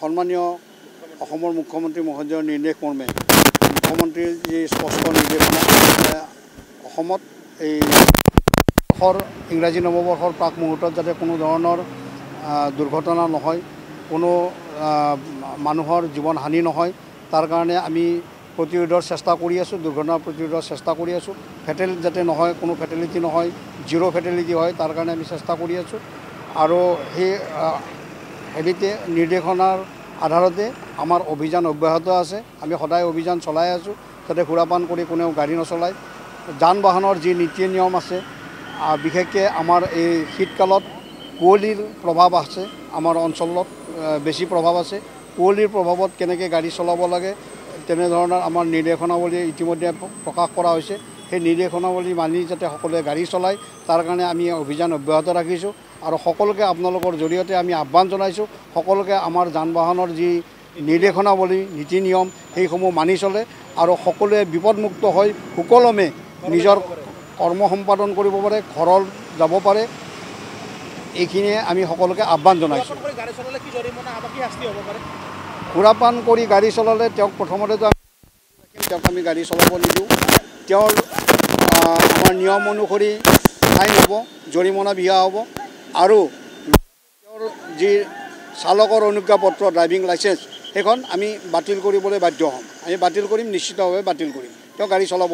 সন্মানীয় অসমৰ মুখ্যমন্ত্ৰী মহোদয়ৰ নিৰ্দেশ মৰ্মে মুখ্যমন্ত্ৰীৰ যি স্পষ্ট নিৰ্দেশনা অসমত এই ইংৰাজী নৱবৰ্ষৰ প্ৰাক মুহূৰ্তত যাতে কোনো ধৰণৰ দুৰ্ঘটনা নহয়, কোনো মানুহৰ জীৱন হানি নহয়, তাৰ কাৰণে আমি প্ৰতিৰোধৰ চেষ্টা কৰি আছোঁ, দুৰ্ঘটনা প্ৰতিৰোধৰ চেষ্টা কৰি আছোঁ। ফেটেলিটি যাতে নহয়, কোনো ফেটেলিটি নহয়, জিৰ' ফেটেলিটি হয়, তাৰ কাৰণে আমি চেষ্টা কৰি আছোঁ। আৰু সেই হেৰিতে নিৰ্দেশনাৰ আধাৰতে আমাৰ অভিযান অব্যাহত আছে। আমি সদায় অভিযান চলাই আছোঁ যাতে সুৰাপান কৰি কোনেও গাড়ী নচলায়। যান বাহনৰ যি নীতি নিয়ম আছে, বিশেষকৈ আমাৰ এই শীতকালত কুঁৱলীৰ প্ৰভাৱ আছে, আমাৰ অঞ্চলত বেছি প্ৰভাৱ আছে। কুঁৱলীৰ প্ৰভাৱত কেনেকৈ গাড়ী চলাব লাগে তেনেধৰণৰ আমাৰ নিৰ্দেশনাৱলী ইতিমধ্যে প্ৰকাশ কৰা হৈছে। সেই নিৰ্দেশনাৱলী মানি যাতে সকলোৱে গাড়ী চলায় তাৰ কাৰণে আমি অভিযান অব্যাহত ৰাখিছোঁ। আৰু সকলোকে আপোনালোকৰ জৰিয়তে আমি আহ্বান জনাইছোঁ, সকলোকে আমাৰ যান বাহনৰ যি নিৰ্দেশনাৱলী নীতি নিয়ম সেইসমূহ মানি চলে আৰু সকলোৱে বিপদমুক্ত হৈ সুকলমে নিজৰ কৰ্ম সম্পাদন কৰিব পাৰে, ঘৰত যাব পাৰে, এইখিনিয়ে আমি সকলোকে আহ্বান জনাইছোঁ। সুৰাপান কৰি গাড়ী চলালে তেওঁক প্ৰথমতেতো তেওঁক আমি গাড়ী চলাব নিদিওঁ। তেওঁৰ আমাৰ নিয়ম অনুসৰি ফাইন হ'ব, জৰিমনা বিহা হ'ব আৰু তেওঁৰ যি চালকৰ অনুজ্ঞাপত্ৰ ড্ৰাইভিং লাইচেঞ্চ সেইখন আমি বাতিল কৰিবলৈ বাধ্য হ'ম। আমি বাতিল কৰিম, নিশ্চিতভাৱে বাতিল কৰিম। তেওঁ গাড়ী চলাব